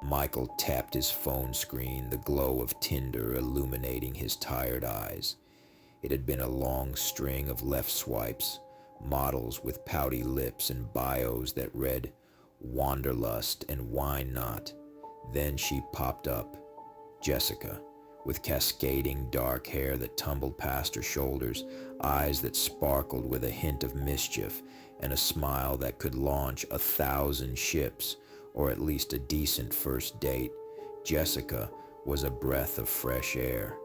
Michael tapped his phone screen, the glow of tinder illuminating his tired eyes. It had been a long string of left swipes, models with pouty lips and bios that read Wanderlust and Why Not. Then she popped up, Jessica, with cascading dark hair that tumbled past her shoulders, eyes that sparkled with a hint of mischief, and a smile that could launch 1,000 ships, or at least a decent first date. Jessica was a breath of fresh air.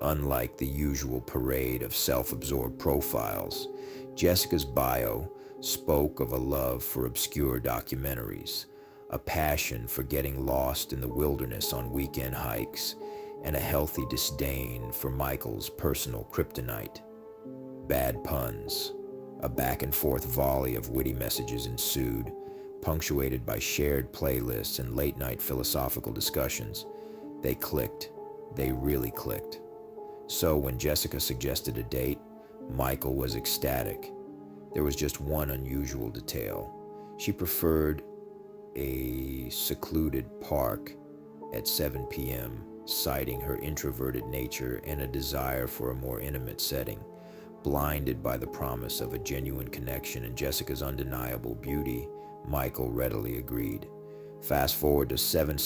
Unlike the usual parade of self-absorbed profiles, Jessica's bio spoke of a love for obscure documentaries, a passion for getting lost in the wilderness on weekend hikes, and a healthy disdain for Michael's personal kryptonite. Bad puns. A back-and-forth volley of witty messages ensued, punctuated by shared playlists and late-night philosophical discussions. They clicked. They really clicked. So when Jessica suggested a date, Michael was ecstatic. There was just one unusual detail. She preferred a secluded park at 7 p.m., citing her introverted nature and a desire for a more intimate setting. Blinded by the promise of a genuine connection and Jessica's undeniable beauty, Michael readily agreed. Fast forward to 7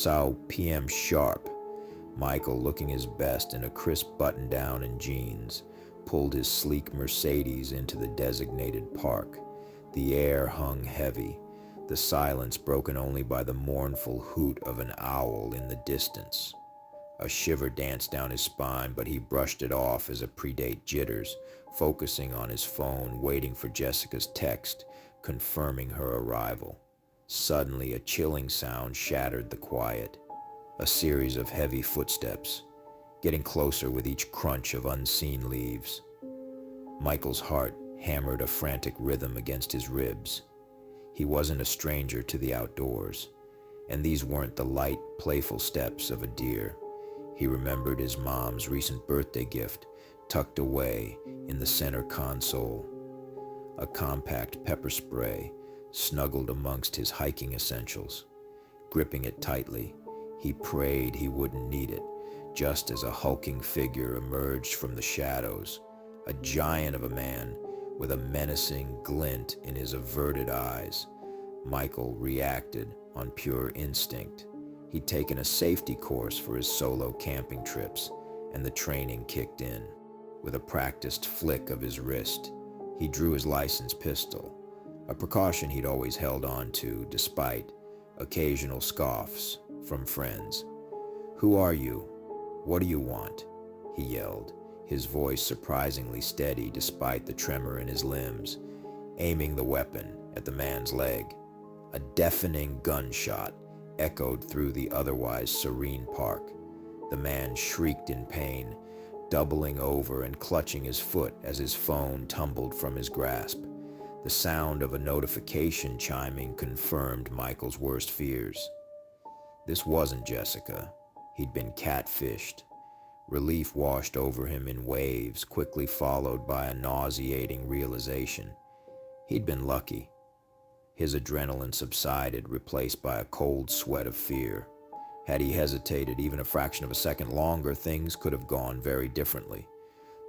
p.m. sharp. Michael, looking his best in a crisp button-down and jeans, pulled his sleek Mercedes into the designated park. The air hung heavy, the silence broken only by the mournful hoot of an owl in the distance. A shiver danced down his spine, but he brushed it off as a predate jitters, focusing on his phone, waiting for Jessica's text, confirming her arrival. Suddenly, a chilling sound shattered the quiet. A series of heavy footsteps, getting closer with each crunch of unseen leaves. Michael's heart hammered a frantic rhythm against his ribs. He wasn't a stranger to the outdoors, and these weren't the light, playful steps of a deer. He remembered his mom's recent birthday gift, tucked away in the center console. A compact pepper spray snuggled amongst his hiking essentials. Gripping it tightly, he prayed he wouldn't need it, just as a hulking figure emerged from the shadows, a giant of a man with a menacing glint in his averted eyes. Michael reacted on pure instinct. He'd taken a safety course for his solo camping trips, and the training kicked in. With a practiced flick of his wrist, he drew his licensed pistol, a precaution he'd always held on to despite occasional scoffs from friends. "Who are you? What do you want?" he yelled, his voice surprisingly steady despite the tremor in his limbs, aiming the weapon at the man's leg. A deafening gunshot echoed through the otherwise serene park. The man shrieked in pain, doubling over and clutching his foot as his phone tumbled from his grasp. The sound of a notification chiming confirmed Michael's worst fears. This wasn't Jessica. He'd been catfished. Relief washed over him in waves, quickly followed by a nauseating realization. He'd been lucky. His adrenaline subsided, replaced by a cold sweat of fear. Had he hesitated even a fraction of a second longer, things could have gone very differently.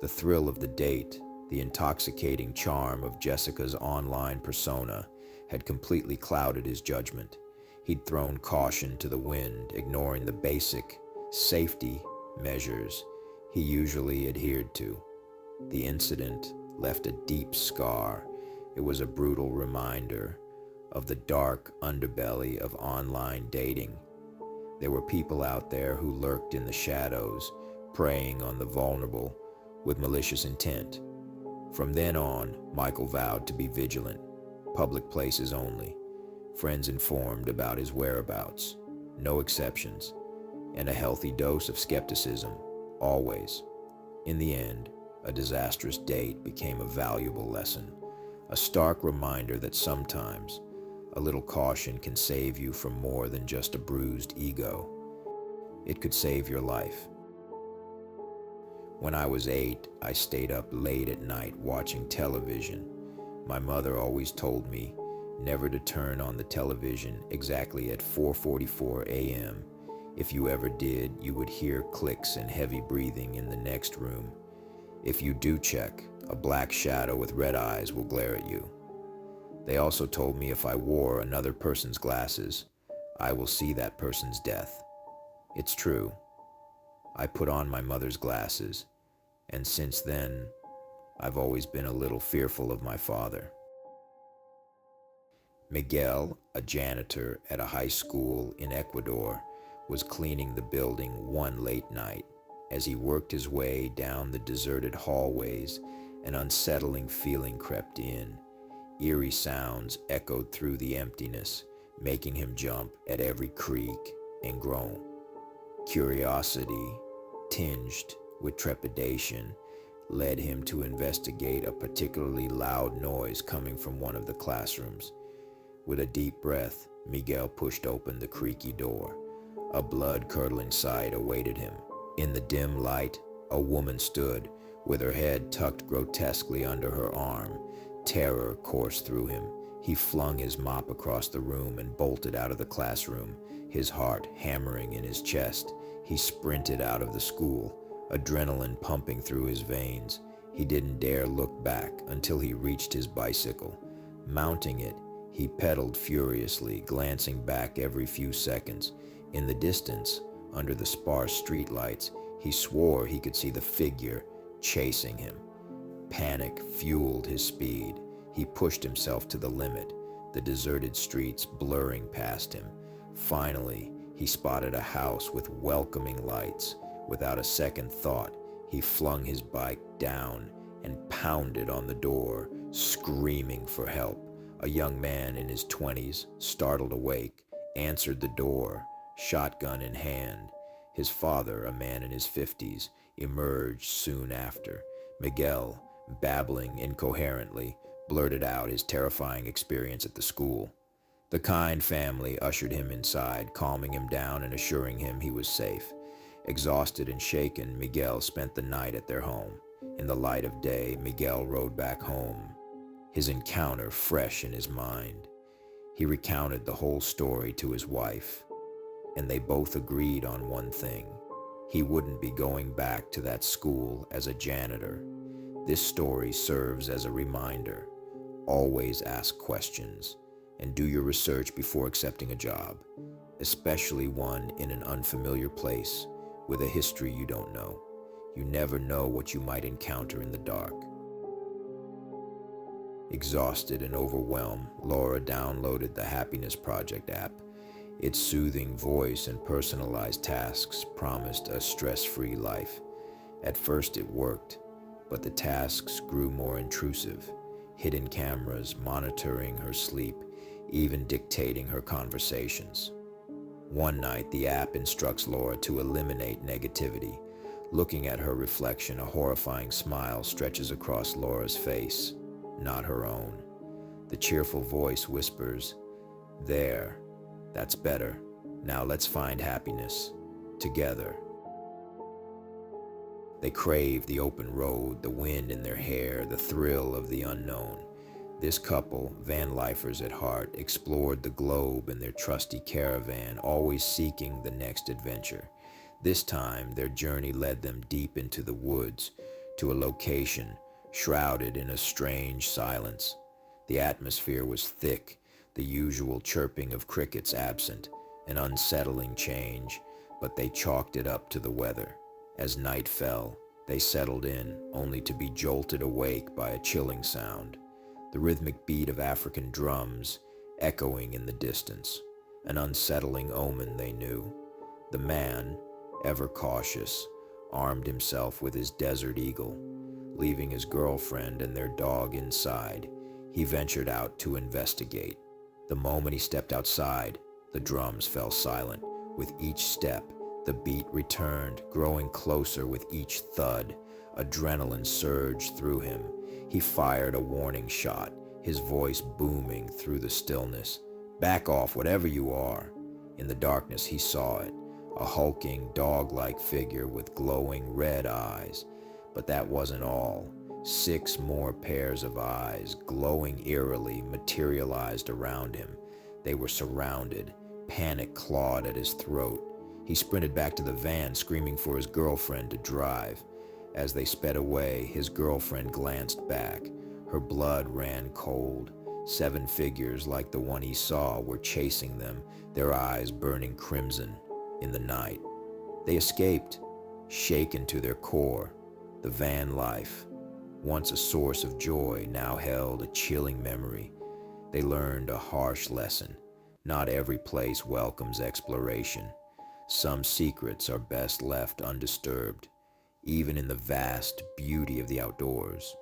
The thrill of the date, the intoxicating charm of Jessica's online persona, had completely clouded his judgment. He'd thrown caution to the wind, ignoring the basic safety measures he usually adhered to. The incident left a deep scar. It was a brutal reminder of the dark underbelly of online dating. There were people out there who lurked in the shadows, preying on the vulnerable with malicious intent. From then on, Michael vowed to be vigilant, public places only, friends informed about his whereabouts, no exceptions, and a healthy dose of skepticism, always. In the end, a disastrous date became a valuable lesson, a stark reminder that sometimes a little caution can save you from more than just a bruised ego. It could save your life. When I was 8, I stayed up late at night watching television. My mother always told me, never to turn on the television exactly at 4:44 a.m. If you ever did, you would hear clicks and heavy breathing in the next room. If you do check, a black shadow with red eyes will glare at you. They also told me if I wore another person's glasses, I will see that person's death. It's true. I put on my mother's glasses, and since then, I've always been a little fearful of my father. Miguel, a janitor at a high school in Ecuador, was cleaning the building one late night. As he worked his way down the deserted hallways, an unsettling feeling crept in. Eerie sounds echoed through the emptiness, making him jump at every creak and groan. Curiosity, tinged with trepidation, led him to investigate a particularly loud noise coming from one of the classrooms. With a deep breath, Miguel pushed open the creaky door. A blood-curdling sight awaited him. In the dim light, a woman stood, with her head tucked grotesquely under her arm. Terror coursed through him. He flung his mop across the room and bolted out of the classroom, his heart hammering in his chest. He sprinted out of the school, adrenaline pumping through his veins. He didn't dare look back until he reached his bicycle. Mounting it, he pedaled furiously, glancing back every few seconds. In the distance, under the sparse streetlights, he swore he could see the figure chasing him. Panic fueled his speed. He pushed himself to the limit, the deserted streets blurring past him. Finally, he spotted a house with welcoming lights. Without a second thought, he flung his bike down and pounded on the door, screaming for help. A young man in his 20s, startled awake, answered the door, shotgun in hand. His father, a man in his 50s, emerged soon after. Miguel, babbling incoherently, blurted out his terrifying experience at the school. The kind family ushered him inside, calming him down and assuring him he was safe. Exhausted and shaken, Miguel spent the night at their home. In the light of day, Miguel rode back home, his encounter fresh in his mind. He recounted the whole story to his wife, and they both agreed on one thing. He wouldn't be going back to that school as a janitor. This story serves as a reminder. Always ask questions and do your research before accepting a job, especially one in an unfamiliar place with a history you don't know. You never know what you might encounter in the dark. Exhausted and overwhelmed, Laura downloaded the Happiness Project app. Its soothing voice and personalized tasks promised a stress-free life. At first it worked, but the tasks grew more intrusive. Hidden cameras monitoring her sleep, even dictating her conversations. One night, the app instructs Laura to eliminate negativity. Looking at her reflection, a horrifying smile stretches across Laura's face, not her own. The cheerful voice whispers, "There, that's better. Now let's find happiness together." They craved the open road, the wind in their hair, the thrill of the unknown. This couple, van lifers at heart, explored the globe in their trusty caravan, always seeking the next adventure. This time, their journey led them deep into the woods, to a location shrouded in a strange silence. The atmosphere was thick, the usual chirping of crickets absent, an unsettling change, but they chalked it up to the weather. As night fell, they settled in, only to be jolted awake by a chilling sound, the rhythmic beat of African drums echoing in the distance, an unsettling omen they knew. The man, ever cautious, armed himself with his desert eagle. Leaving his girlfriend and their dog inside, he ventured out to investigate. The moment he stepped outside, the drums fell silent. With each step, the beat returned, growing closer with each thud. Adrenaline surged through him. He fired a warning shot, his voice booming through the stillness. "Back off, whatever you are." In the darkness, he saw it, a hulking, dog-like figure with glowing red eyes. But that wasn't all. 6 more pairs of eyes, glowing eerily, materialized around him. They were surrounded. Panic clawed at his throat. He sprinted back to the van, screaming for his girlfriend to drive. As they sped away, his girlfriend glanced back. Her blood ran cold. 7 figures like the one he saw were chasing them, their eyes burning crimson in the night. They escaped, shaken to their core. The van life, once a source of joy, now held a chilling memory. They learned a harsh lesson. Not every place welcomes exploration. Some secrets are best left undisturbed, even in the vast beauty of the outdoors.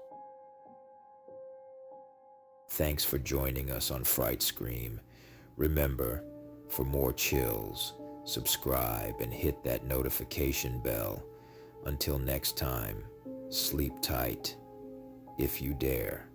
Thanks for joining us on Fright Scream. Remember, for more chills, subscribe and hit that notification bell. Until next time, sleep tight if you dare.